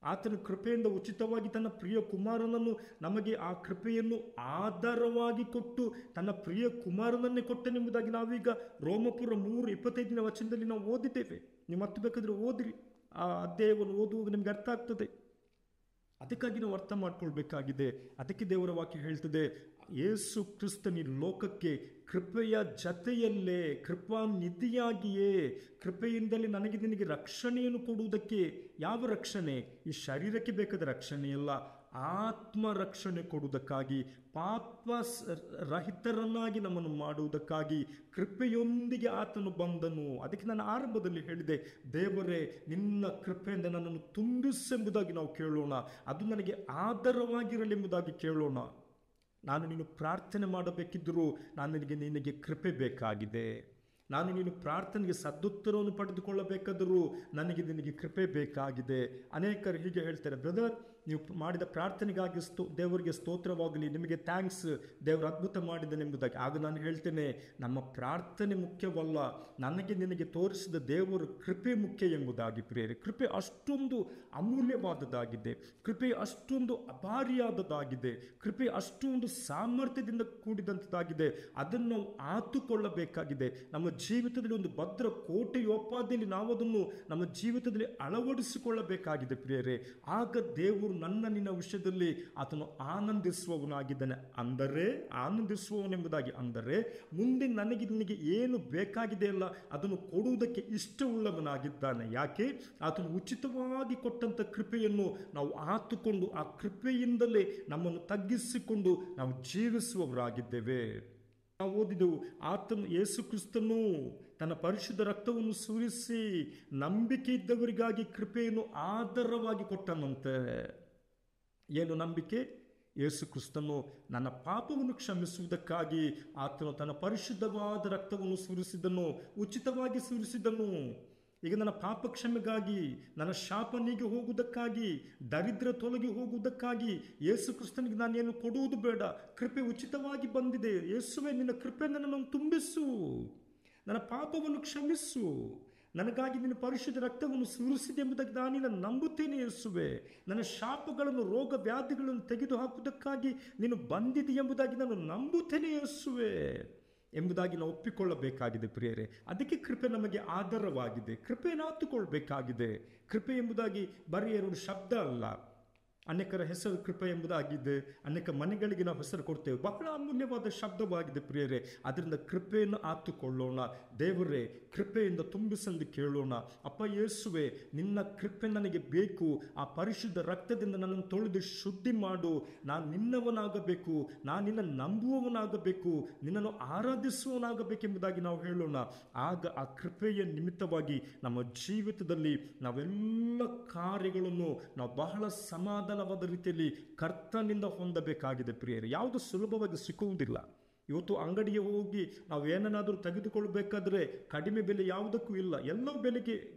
ಆತನ ಕೃಪೆಯಿಂದ ಉಚಿತವಾಗಿ ತನ್ನ ಪ್ರಿಯ ಕುಮಾರನನ್ನು ನಮಗೆ ಆ ಕೃಪೆಯನ್ನು ಆಧಾರವಾಗಿ ಕೊಟ್ಟು ತನ್ನ ಪ್ರಿಯ ಕುಮಾರನನ್ನೇ ಕೊಟ್ಟನೆಂಬುದಾಗಿ ನಾವೀಗ ರೋಮಪುರ 3:25ನೇ ವಚನದಲ್ಲಿ ನಾವು ಓದಿದ್ದೇವೆ. ನೀವು ಮತ್ತೆ ಬೇಕಾದರೆ ಓದಿರಿ, ಆ ಅಧ್ಯಾಯವನ್ನು ಓದುವಾಗ ನಿಮಗೆ ಅರ್ಥ ಆಗ್ತದೆ. ಅದಕ್ಕಾಗಿ ನಾವು ಅರ್ಥ ಮಾಡ್ಕೊಳ್ಬೇಕಾಗಿದೆ. ಅದಕ್ಕೆ ದೇವರ ವಾಕ್ಯ ಹೇಳ್ತದೆ, ಯೇಸು ಕ್ರಿಸ್ತನಿ ಲೋಕಕ್ಕೆ ಕೃಪೆಯ ಜತೆಯಲ್ಲೇ ಕೃಪಾನಿಧಿಯಾಗಿಯೇ ಕೃಪೆಯಿಂದಲೇ ನನಗೆ ನಿನಗೆ ರಕ್ಷಣೆಯನ್ನು ಕೊಡುವುದಕ್ಕೆ. ಯಾವ ರಕ್ಷಣೆ? ಈ ಶರೀರಕ್ಕೆ ಬೇಕಾದ ರಕ್ಷಣೆಯಲ್ಲ, ಆತ್ಮ ರಕ್ಷಣೆ ಕೊಡುವುದಕ್ಕಾಗಿ, ಪಾಪ ರಹಿತರನ್ನಾಗಿ ನಮ್ಮನ್ನು ಮಾಡುವುದಕ್ಕಾಗಿ ಕೃಪೆಯೊಂದಿಗೆ ಆತನು ಬಂದನು. ಅದಕ್ಕೆ ನಾನು ಆರಂಭದಲ್ಲಿ ಹೇಳಿದೆ, ದೇವರೇ ನಿನ್ನ ಕೃಪೆಯಿಂದ ನನ್ನನ್ನು ತುಂಬಿಸೆಂಬುದಾಗಿ ನಾವು ಕೇಳೋಣ. ಅದು ನನಗೆ ಆಧಾರವಾಗಿರಲೆಂಬುದಾಗಿ ಕೇಳೋಣ. ನಾನು ನೀನು ಪ್ರಾರ್ಥನೆ ಮಾಡಬೇಕಿದ್ದರೂ ನಿನಗೆ ಕೃಪೆ ಬೇಕಾಗಿದೆ. ನಾನು ನೀನು ಪ್ರಾರ್ಥನೆಗೆ ಸದುತ್ತರವನ್ನು ಪಡೆದುಕೊಳ್ಳಬೇಕಾದರೂ ನಿನಗೆ ಕೃಪೆ ಬೇಕಾಗಿದೆ. ಅನೇಕರು ಹೀಗೆ ಹೇಳ್ತಾರೆ, ಬ್ರದರ್ ನೀವು ಮಾಡಿದ ಪ್ರಾರ್ಥನೆಗಾಗಿ ದೇವರಿಗೆ ಸ್ತೋತ್ರವಾಗಲಿ, ನಿಮಗೆ ಥ್ಯಾಂಕ್ಸ್, ದೇವರು ಅದ್ಭುತ ಮಾಡಿದನೆಂಬುದಾಗಿ. ಆಗ ನಾನು ಹೇಳ್ತೇನೆ, ನಮ್ಮ ಪ್ರಾರ್ಥನೆ ಮುಖ್ಯವಲ್ಲ, ನನಗೆ ನಿನಗೆ ತೋರಿಸಿದ ದೇವರ ಕೃಪೆ ಮುಖ್ಯ ಎಂಬುದಾಗಿ. ಪ್ರಿಯರೇ, ಕೃಪೆ ಅಷ್ಟೊಂದು ಅಮೂಲ್ಯವಾದದ್ದಾಗಿದೆ, ಕೃಪೆ ಅಷ್ಟೊಂದು ಅಭಾರಿಯಾದದ್ದಾಗಿದೆ, ಕೃಪೆ ಅಷ್ಟೊಂದು ಸಾಮರ್ಥ್ಯದಿಂದ ಕೂಡಿದಂಥದ್ದಾಗಿದೆ. ಅದನ್ನು ನಾವು ಆತುಕೊಳ್ಳಬೇಕಾಗಿದೆ. ನಮ್ಮ ಜೀವಿತದಲ್ಲಿ ಒಂದು ಭದ್ರ ಕೋಟೆಯೊಪಾದಿಯಲ್ಲಿ ನಾವು ಅದನ್ನು ನಮ್ಮ ಜೀವಿತದಲ್ಲಿ ಅಳವಡಿಸಿಕೊಳ್ಳಬೇಕಾಗಿದೆ. ಪ್ರಿಯರೇ, ಆಗ ದೇವರು ನಿನ್ನ ವಿಷಯದಲ್ಲಿ ಆತನು ಆನಂದಿಸುವವನಾಗಿದ್ದಾನೆ. ಆನಂದಿಸುವವನೆಂಬುದಾಗಿ ಅಂದರೆ ಮುಂದೆ ನಿನಗೆ ಏನು ಬೇಕಾಗಿದೆ ಅಲ್ಲ ಅದನ್ನು ಕೊಡುವುದಕ್ಕೆ ಇಷ್ಟವುಳ್ಳವನಾಗಿದ್ದಾನೆ. ಯಾಕೆ? ಆತನು ಉಚಿತವಾಗಿ ಕೊಟ್ಟಂಥ ಕೃಪೆಯನ್ನು ನಾವು ಆತುಕೊಂಡು ಆ ಕೃಪೆಯಿಂದಲೇ ನಮ್ಮನ್ನು ತಗ್ಗಿಸಿಕೊಂಡು ನಾವು ಜೀವಿಸುವವರಾಗಿದ್ದೇವೆ. ನಾವು ಓದಿದೆವು, ಆತನು ಯೇಸು ಕ್ರಿಸ್ತನು ತನ್ನ ಪರಿಶುದ್ಧ ರಕ್ತವನ್ನು ಸುರಿಸಿ ನಂಬಿಕೆ ಇದ್ದವರಿಗಾಗಿ ಕೃಪೆಯನ್ನು ಆಧಾರವಾಗಿ ಕೊಟ್ಟನಂತೆ. ಏನು ನಂಬಿಕೆ? ಯೇಸು ಕ್ರಿಸ್ತನು ನನ್ನ ಪಾಪವನ್ನು ಕ್ಷಮಿಸುವುದಕ್ಕಾಗಿ ಆತನು ತನ್ನ ಪರಿಶುದ್ಧವಾದ ರಕ್ತವನ್ನು ಸುರಿಸಿದನು, ಉಚಿತವಾಗಿ ಸುರಿಸಿದನು. ಈಗ ನನ್ನ ಪಾಪ ಕ್ಷಮೆಗಾಗಿ, ನನ್ನ ಶಾಪ ನೀಗಿ ಹೋಗುವುದಕ್ಕಾಗಿ, ದರಿದ್ರ ತೊಲಗಿ ಹೋಗುವುದಕ್ಕಾಗಿ ಯೇಸು ಕ್ರಿಸ್ತನಿಗೆ ನಾನೇನು ಕೊಡುವುದು ಬೇಡ. ಕೃಪೆ ಉಚಿತವಾಗಿ ಬಂದಿದೆ. ಯೇಸುವೆ, ನಿನ್ನ ಕೃಪೆಯನ್ನು ನನ್ನನ್ನು ತುಂಬಿಸು, ನನ್ನ ಪಾಪವನ್ನು ಕ್ಷಮಿಸು, ನನಗಾಗಿ ನಿನ್ನ ಪರಿಶುದ್ಧ ರಕ್ತವನ್ನು ಸುರಿಸಿದೆ ಎಂಬುದಾಗಿ ನಾನಿನ್ನ ನಂಬುತ್ತೇನೆ. ಯೇಸುವೆ, ನನ್ನ ಶಾಪಗಳನ್ನು, ರೋಗ ವ್ಯಾಧಿಗಳನ್ನು ತೆಗೆದು ಹಾಕುವುದಕ್ಕಾಗಿ ನೀನು ಬಂದಿದೆ ಎಂಬುದಾಗಿ ನಾನು ನಂಬುತ್ತೇನೆ ಯೇಸುವೆ ಎಂಬುದಾಗಿ ನಾವು ಒಪ್ಪಿಕೊಳ್ಳಬೇಕಾಗಿದೆ. ಪ್ರಿಯರೇ, ಅದಕ್ಕೆ ಕೃಪೆ ನಮಗೆ ಆಧಾರವಾಗಿದೆ. ಕೃಪೆಯನ್ನು ಆತುಕೊಳ್ಬೇಕಾಗಿದೆ. ಕೃಪೆ ಎಂಬುದಾಗಿ ಬರೀ ಎರಡು ಶಬ್ದ ಅಲ್ಲ, ಅನೇಕರ ಹೆಸರು ಕೃಪೆ ಎಂಬುದಾಗಿದೆ. ಅನೇಕ ಮನೆಗಳಿಗೆ ನಾವು ಹೆಸರು ಕೊಡ್ತೇವೆ. ಬಹಳ ಅಮೂಲ್ಯವಾದ ಶಬ್ದವಾಗಿದೆ ಪ್ರಿಯರೇ. ಅದರಿಂದ ಕೃಪೆಯನ್ನು ಆತುಕೊಳ್ಳೋಣ. ದೇವರೇ, ಕೃಪೆಯಿಂದ ತುಂಬಿಸೆಂದು ಕೇಳೋಣ. ಅಪ್ಪ ಯೇಸುವೆ, ನಿನ್ನ ಕೃಪೆ ನನಗೆ ಬೇಕು. ಆ ಪರಿಶುದ್ಧ ರಕ್ತದಿಂದ ನನ್ನನ್ನು ತೊಳೆದು ಶುದ್ಧಿ ಮಾಡು. ನಾನು ನಿನ್ನವನಾಗಬೇಕು, ನಾನು ನಿನ್ನ ನಂಬುವವನಾಗಬೇಕು, ನಿನ್ನನ್ನು ಆರಾಧಿಸುವವನಾಗಬೇಕೆಂಬುದಾಗಿ ನಾವು ಹೇಳೋಣ. ಆಗ ಆ ಕೃಪೆಯ ನಿಮಿತ್ತವಾಗಿ ನಮ್ಮ ಜೀವಿತದಲ್ಲಿ ನಾವೆಲ್ಲ ಕಾರ್ಯಗಳನ್ನು ನಾವು ಬಹಳ ಸಮಾಧಾನವಾದ ರೀತಿಯಲ್ಲಿ ಕರ್ತನಿಂದ ಹೊಂದಬೇಕಾಗಿದೆ ಪ್ರಿಯರೇ. ಯಾವುದು ಸುಲಭವಾಗಿ ಸಿಕ್ಕುವುದಿಲ್ಲ. ಇವತ್ತು ಅಂಗಡಿಗೆ ಹೋಗಿ ನಾವು ಏನನ್ನಾದರೂ ತೆಗೆದುಕೊಳ್ಳಬೇಕಾದ್ರೆ ಕಡಿಮೆ ಬೆಲೆ ಯಾವುದಕ್ಕೂ ಇಲ್ಲ, ಎಲ್ಲ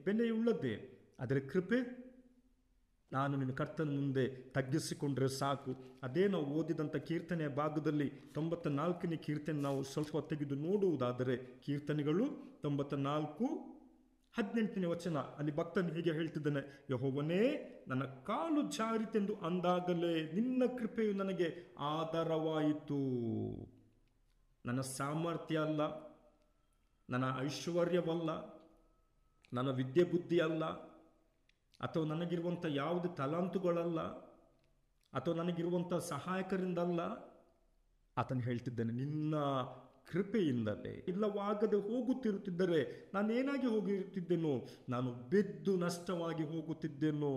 ಬೆಲೆಯುಳ್ಳದ್ದೇ. ಆದರೆ ಕೃಪೆ, ನಾನು ನಿನ್ನ ಕರ್ತನ ಮುಂದೆ ತಗ್ಗಿಸಿಕೊಂಡ್ರೆ ಸಾಕು. ಅದೇ ನಾವು ಓದಿದಂಥ ಕೀರ್ತನೆಯ ಭಾಗದಲ್ಲಿ 94ನೇ ಕೀರ್ತನೆ ನಾವು ಸ್ವಲ್ಪ ತೆಗೆದು ನೋಡುವುದಾದರೆ, ಕೀರ್ತನೆಗಳು 94:18ನೇ ವಚನ, ಅಲ್ಲಿ ಭಕ್ತನು ಹೀಗೆ ಹೇಳ್ತಿದ್ದಾನೆ: ಯೆಹೋವನೇ, ನನ್ನ ಕಾಲು ಜಾರಿತೆಂದು ಅಂದಾಗಲೇ ನಿನ್ನ ಕೃಪೆಯು ನನಗೆ ಆಧಾರವಾಯಿತು. ನನ್ನ ಸಾಮರ್ಥ್ಯ ಅಲ್ಲ, ನನ್ನ ಐಶ್ವರ್ಯವಲ್ಲ, ನನ್ನ ವಿದ್ಯೆ ಬುದ್ಧಿ ಅಲ್ಲ, ಅಥವಾ ನನಗಿರುವಂಥ ಯಾವುದೇ ತಲಾಂತುಗಳಲ್ಲ, ಅಥವಾ ನನಗಿರುವಂಥ ಸಹಾಯಕರಿಂದಲ್ಲ. ಆತನು ಹೇಳ್ತಿದ್ದಾನೆ, ನಿನ್ನ ಕೃಪೆಯಿಂದಲೇ. ಇಲ್ಲವಾಗದೆ ಹೋಗುತ್ತಿರುತ್ತಿದ್ದರೆ ನಾನೇನಾಗಿ ಹೋಗಿರುತ್ತಿದ್ದೇನೋ, ನಾನು ಬಿದ್ದು ನಷ್ಟವಾಗಿ ಹೋಗುತ್ತಿದ್ದೇನೋ.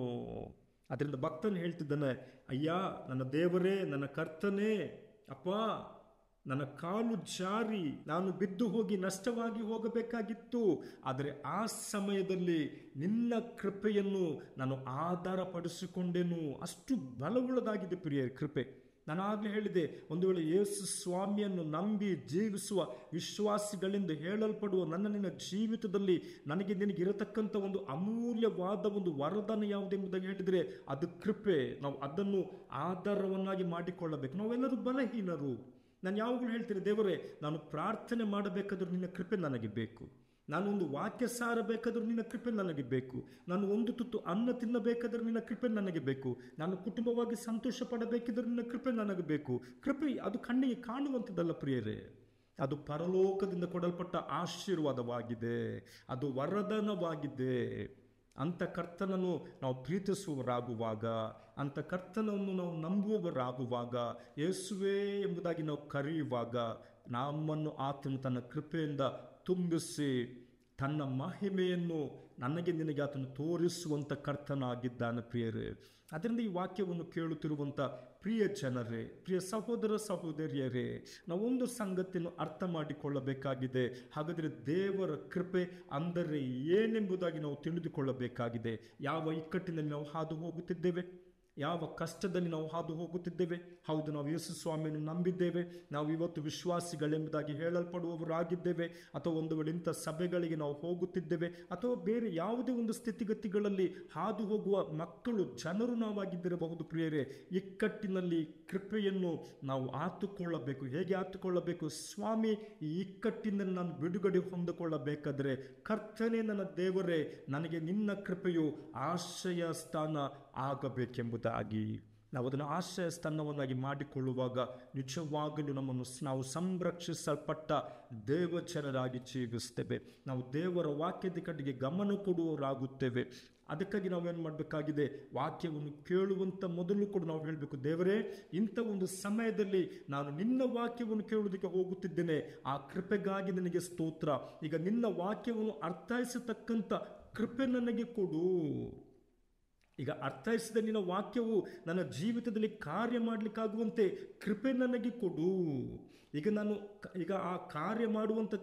ಅದರಿಂದ ಭಕ್ತನು ಹೇಳ್ತಿದ್ದಾನೆ, ಅಯ್ಯ ನನ್ನ ದೇವರೇ, ನನ್ನ ಕರ್ತನೇ, ಅಪ್ಪ, ನನ್ನ ಕಾಲು ಜಾರಿ ನಾನು ಬಿದ್ದು ಹೋಗಿ ನಷ್ಟವಾಗಿ ಹೋಗಬೇಕಾಗಿತ್ತು. ಆದರೆ ಆ ಸಮಯದಲ್ಲಿ ನಿನ್ನ ಕೃಪೆಯನ್ನು ನಾನು ಆಧಾರಪಡಿಸಿಕೊಂಡೆನು. ಅಷ್ಟು ಬಲವುಳ್ಳದಾಗಿದೆ ಪ್ರಿಯ ಕೃಪೆ. ನಾನು ಆಗಲೇ ಹೇಳಿದೆ, ಒಂದು ವೇಳೆ ಯೇಸು ಸ್ವಾಮಿಯನ್ನು ನಂಬಿ ಜೀವಿಸುವ ವಿಶ್ವಾಸಿಗಳೆಂದು ಹೇಳಲ್ಪಡುವ ನಿನ್ನ ಜೀವಿತದಲ್ಲಿ ನಿನಗೆ ಇರತಕ್ಕಂಥ ಒಂದು ಅಮೂಲ್ಯವಾದ ಒಂದು ವರದಾನ ಯಾವುದೆಂಬುದಾಗಿ ಹೇಳಿದರೆ ಅದು ಕೃಪೆ. ನಾವು ಅದನ್ನು ಆಧಾರವನ್ನಾಗಿ ಮಾಡಿಕೊಳ್ಳಬೇಕು. ನಾವೆಲ್ಲರೂ ಬಲಹೀನರು. ನಾನು ಯಾವಾಗಲೂ ಹೇಳ್ತೀನಿ, ದೇವರೇ, ನಾನು ಪ್ರಾರ್ಥನೆ ಮಾಡಬೇಕಾದ್ರೂ ನಿನ್ನ ಕೃಪೆ ನನಗೆ ಬೇಕು. ನಾನು ಒಂದು ವಾಕ್ಯ ಸಾರಬೇಕಾದ್ರೂ ನಿನ್ನ ಕೃಪೆ ನನಗೆ ಬೇಕು. ನಾನು ಒಂದು ತುತ್ತು ಅನ್ನ ತಿನ್ನಬೇಕಾದ್ರೂ ನಿನ್ನ ಕೃಪೆ ನನಗೆ ಬೇಕು. ನಾನು ಕುಟುಂಬವಾಗಿ ಸಂತೋಷ ಪಡಬೇಕಿದ್ರೂ ನಿನ್ನ ಕೃಪೆ ನನಗೆ ಬೇಕು. ಕೃಪೆ ಅದು ಕಣ್ಣಿಗೆ ಕಾಣುವಂಥದ್ದಲ್ಲ ಪ್ರಿಯರೇ, ಅದು ಪರಲೋಕದಿಂದ ಕೊಡಲ್ಪಟ್ಟ ಆಶೀರ್ವಾದವಾಗಿದೆ, ಅದು ವರದಾನವಾಗಿದೆ. ಅಂಥ ಕರ್ತನನ್ನು ನಾವು ಪ್ರೀತಿಸುವವರಾಗುವಾಗ, ಅಂಥ ಕರ್ತನನ್ನು ನಾವು ನಂಬುವವರಾಗುವಾಗ, ಯೇಸುವೇ ಎಂಬುದಾಗಿ ನಾವು ಕರೆಯುವಾಗ, ನಮ್ಮನ್ನು ಆತನು ತನ್ನ ಕೃಪೆಯಿಂದ ತುಂಬಿಸಿ ತನ್ನ ಮಹಿಮೆಯನ್ನು ನಿನಗೆ ಆತನು ತೋರಿಸುವಂಥ ಕರ್ತನಾಗಿದ್ದಾನೆ ಪ್ರಿಯರೇ. ಅದರಿಂದ ಈ ವಾಕ್ಯವನ್ನು ಕೇಳುತ್ತಿರುವಂಥ ಪ್ರಿಯ ಜನರೇ, ಪ್ರಿಯ ಸಹೋದರ ಸಹೋದರಿಯರೇ, ನಾವೊಂದು ಸಂಗತಿಯನ್ನು ಅರ್ಥ ಮಾಡಿಕೊಳ್ಳಬೇಕಾಗಿದೆ. ಹಾಗಾದರೆ ದೇವರ ಕೃಪೆ ಅಂದರೆ ಏನೆಂಬುದಾಗಿ ನಾವು ತಿಳಿದುಕೊಳ್ಳಬೇಕಾಗಿದೆ. ಯಾವ ಇಕ್ಕಟ್ಟಿನಲ್ಲಿ ನಾವು ಹಾದು ಹೋಗುತ್ತಿದ್ದೇವೆ, ಯಾವ ಕಷ್ಟದಲ್ಲಿ ನಾವು ಹಾದು ಹೋಗುತ್ತಿದ್ದೇವೆ. ಹೌದು, ನಾವು ಯೇಸು ಸ್ವಾಮಿಯನ್ನು ನಂಬಿದ್ದೇವೆ, ನಾವು ಇವತ್ತು ವಿಶ್ವಾಸಿಗಳೆಂಬುದಾಗಿ ಹೇಳಲ್ಪಡುವವರಾಗಿದ್ದೇವೆ, ಅಥವಾ ಒಂದು ವೇಳೆ ಇಂಥ ಸಭೆಗಳಿಗೆ ನಾವು ಹೋಗುತ್ತಿದ್ದೇವೆ, ಅಥವಾ ಬೇರೆ ಯಾವುದೇ ಒಂದು ಸ್ಥಿತಿಗತಿಗಳಲ್ಲಿ ಹಾದು ಹೋಗುವ ಮಕ್ಕಳು ಜನರು ನಾವಾಗಿದ್ದಿರಬಹುದು ಪ್ರಿಯರೇ. ಇಕ್ಕಟ್ಟಿನಲ್ಲಿ ಕೃಪೆಯನ್ನು ನಾವು ಆತುಕೊಳ್ಳಬೇಕು. ಹೇಗೆ ಆತುಕೊಳ್ಳಬೇಕು? ಸ್ವಾಮಿ, ಈ ಇಕ್ಕಟ್ಟಿನಲ್ಲಿ ನಾನು ಬಿಡುಗಡೆ ಹೊಂದಿಕೊಳ್ಳಬೇಕಾದರೆ, ಕರ್ತನೇ ನನ್ನ ದೇವರೇ, ನನಗೆ ನಿನ್ನ ಕೃಪೆಯು ಆಶ್ರಯ ಸ್ಥಾನ ಆಗಬೇಕೆಂಬುದಾಗಿ ನಾವು ಅದನ್ನು ಆಶ್ರಯ ಸ್ಥಾನವನ್ನಾಗಿ ಮಾಡಿಕೊಳ್ಳುವಾಗ ನಿಜವಾಗಲೂ ನಾವು ಸಂರಕ್ಷಿಸಲ್ಪಟ್ಟ ದೇವಜನರಾಗಿ ಜೀವಿಸ್ತೇವೆ. ನಾವು ದೇವರ ವಾಕ್ಯದ ಕಡೆಗೆ ಗಮನ ಕೊಡುವವರಾಗುತ್ತೇವೆ. ಅದಕ್ಕಾಗಿ ನಾವೇನು ಮಾಡಬೇಕಾಗಿದೆ? ವಾಕ್ಯವನ್ನು ಕೇಳುವಂಥ ಮೊದಲು ಕೂಡ ನಾವು ಹೇಳಬೇಕು, ದೇವರೇ, ಇಂಥ ಒಂದು ಸಮಯದಲ್ಲಿ ನಾನು ನಿನ್ನ ವಾಕ್ಯವನ್ನು ಕೇಳುವುದಕ್ಕೆ ಹೋಗುತ್ತಿದ್ದೇನೆ, ಆ ಕೃಪೆಗಾಗಿ ನನಗೆ ಸ್ತೋತ್ರ. ಈಗ ನಿನ್ನ ವಾಕ್ಯವನ್ನು ಅರ್ಥೈಸತಕ್ಕಂಥ ಕೃಪೆ ನನಗೆ ಕೊಡು. ಈಗ ಅರ್ಥೈಸಿದ ನಿನ್ನ ವಾಕ್ಯವು ನನ್ನ ಜೀವಿತದಲ್ಲಿ ಕಾರ್ಯ ಮಾಡಲಿಕ್ಕಾಗುವಂತೆ ಕೃಪೆ ನನಗೆ ಕೊಡು. ಈಗ ಆ ಕಾರ್ಯ ಮಾಡುವಂಥ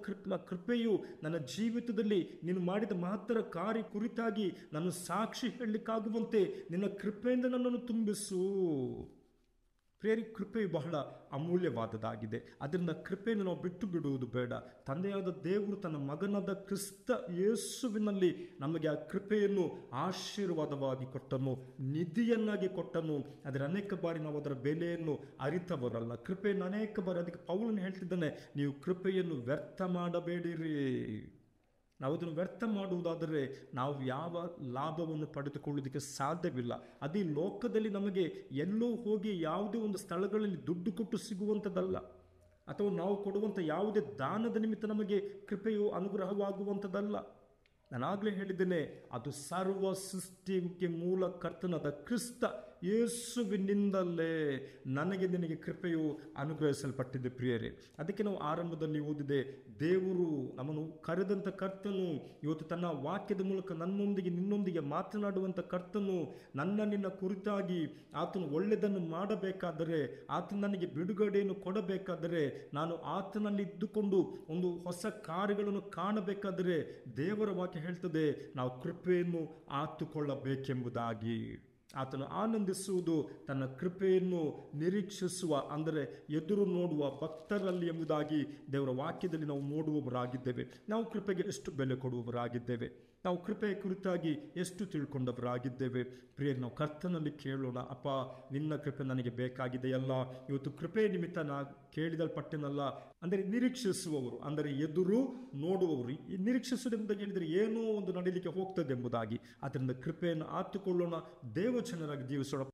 ಕೃಪೆಯು ನನ್ನ ಜೀವಿತದಲ್ಲಿ ನೀನು ಮಾಡಿದ ಮಹತ್ತರ ಕಾರ್ಯ ಕುರಿತಾಗಿ ನಾನು ಸಾಕ್ಷಿ ಹೇಳಲಿಕ್ಕಾಗುವಂತೆ ನಿನ್ನ ಕೃಪೆಯಿಂದ ನನ್ನನ್ನು ತುಂಬಿಸು. ಪ್ರೇರಿ, ಕೃಪೆಯು ಬಹಳ ಅಮೂಲ್ಯವಾದದ್ದಾಗಿದೆ. ಅದರಿಂದ ಕೃಪೆಯನ್ನು ನಾವು ಬಿಟ್ಟು ಬಿಡುವುದು ಬೇಡ. ತಂದೆಯಾದ ದೇವರು ತನ್ನ ಮಗನಾದ ಕ್ರಿಸ್ತ ಯೇಸುವಿನಲ್ಲಿ ನಮಗೆ ಆ ಕೃಪೆಯನ್ನು ಆಶೀರ್ವಾದವಾಗಿ ಕೊಟ್ಟನು, ನಿಧಿಯನ್ನಾಗಿ ಕೊಟ್ಟನು. ಆದರೆ ಅನೇಕ ಬಾರಿ ನಾವು ಅದರ ಬೆಲೆಯನ್ನು ಅರಿತವರಲ್ಲ. ಕೃಪೆಯನ್ನು ಅನೇಕ ಬಾರಿ, ಅದಕ್ಕೆ ಪೌಲನು ಹೇಳ್ತಿದ್ದಾನೆ, ನೀವು ಕೃಪೆಯನ್ನು ವ್ಯರ್ಥ ಮಾಡಬೇಡಿರಿ. ನಾವು ಅದನ್ನು ವ್ಯರ್ಥ ಮಾಡುವುದಾದರೆ ನಾವು ಯಾವ ಲಾಭವನ್ನು ಪಡೆದುಕೊಳ್ಳುವುದಕ್ಕೆ ಸಾಧ್ಯವಿಲ್ಲ. ಅದೇ ಲೋಕದಲ್ಲಿ ನಮಗೆ ಎಲ್ಲೋ ಹೋಗಿ ಯಾವುದೇ ಒಂದು ಸ್ಥಳಗಳಲ್ಲಿ ದುಡ್ಡು ಕೊಟ್ಟು ಸಿಗುವಂಥದ್ದಲ್ಲ, ಅಥವಾ ನಾವು ಕೊಡುವಂಥ ಯಾವುದೇ ದಾನದ ನಿಮಿತ್ತ ನಮಗೆ ಕೃಪೆಯು ಅನುಗ್ರಹವಾಗುವಂಥದ್ದಲ್ಲ. ನಾನಾಗಲೇ ಹೇಳಿದ್ದೇನೆ, ಅದು ಸರ್ವ ಸೃಷ್ಟಿಗೆ ಮೂಲ ಕರ್ತನಾದ ಕ್ರಿಸ್ತ ಯೇಸುವಿನಿಂದಲೇ ನನಗೆ ನಿನಗೆ ಕೃಪೆಯು ಅನುಗ್ರಹಿಸಲ್ಪಟ್ಟಿದೆ ಪ್ರಿಯರೇ. ಅದಕ್ಕೆ ನಾವು ಆರಂಭದಲ್ಲಿ ಓದಿದೆ, ದೇವರು ನಮ್ಮನ್ನು ಕರೆದಂಥ ಕರ್ತನು ಇವತ್ತು ತನ್ನ ವಾಕ್ಯದ ಮೂಲಕ ನನ್ನೊಂದಿಗೆ ನಿನ್ನೊಂದಿಗೆ ಮಾತನಾಡುವಂಥ ಕರ್ತನು ನನ್ನ ನಿನ್ನ ಕುರಿತಾಗಿ ಆತನು ಒಳ್ಳೆಯದನ್ನು ಮಾಡಬೇಕಾದರೆ, ಆತನು ನನಗೆ ಬಿಡುಗಡೆಯನ್ನು ಕೊಡಬೇಕಾದರೆ, ನಾನು ಆತನಲ್ಲಿ ಇದ್ದುಕೊಂಡು ಒಂದು ಹೊಸ ಕಾರ್ಯಗಳನ್ನು ಕಾಣಬೇಕಾದರೆ ದೇವರ ವಾಕ್ಯ ಹೇಳ್ತದೆ ನಾವು ಕೃಪೆಯನ್ನು ಆತುಕೊಳ್ಳಬೇಕೆಂಬುದಾಗಿ. ಆತನು ಆನಂದಿಸುವುದು ತನ್ನ ಕೃಪೆಯನ್ನು ನಿರೀಕ್ಷಿಸುವ, ಅಂದರೆ ಎದುರು ನೋಡುವ ಭಕ್ತರಲ್ಲಿ ಎಂಬುದಾಗಿ ದೇವರ ವಾಕ್ಯದಲ್ಲಿ ನಾವು ನೋಡುವವರಾಗಿದ್ದೇವೆ. ನಾವು ಕೃಪೆಗೆ ಎಷ್ಟು ಬೆಲೆ ಕೊಡುವವರಾಗಿದ್ದೇವೆ, ನಾವು ಕೃಪೆಯ ಕುರಿತಾಗಿ ಎಷ್ಟು ತಿಳ್ಕೊಂಡವರಾಗಿದ್ದೇವೆ. ಪ್ರಿಯರೇ, ನಾವು ಕರ್ತನಲ್ಲಿ ಕೇಳೋಣ, ಅಪ್ಪ ನಿನ್ನ ಕೃಪೆ ನನಗೆ ಬೇಕಾಗಿದೆಯಲ್ಲ. ಇವತ್ತು ಕೃಪೆಯ ನಿಮಿತ್ತ ನಾ ಕೇಳಿದಲ್ಪಟ್ಟೆನಲ್ಲ. ಅಂದರೆ ನಿರೀಕ್ಷಿಸುವವರು, ಅಂದರೆ ಎದುರು ನೋಡುವವರು. ಈ ನಿರೀಕ್ಷಿಸುವುದೆಂಬುದಾಗಿ ಹೇಳಿದರೆ ಏನೋ ಒಂದು ನಡೀಲಿಕ್ಕೆ ಹೋಗ್ತದೆ ಎಂಬುದಾಗಿ. ಅದರಿಂದ ಕೃಪೆಯನ್ನು ಆತುಕೊಳ್ಳೋಣ, ದೇವಜನರಾಗಿ ಜೀವಿಸೋಣ.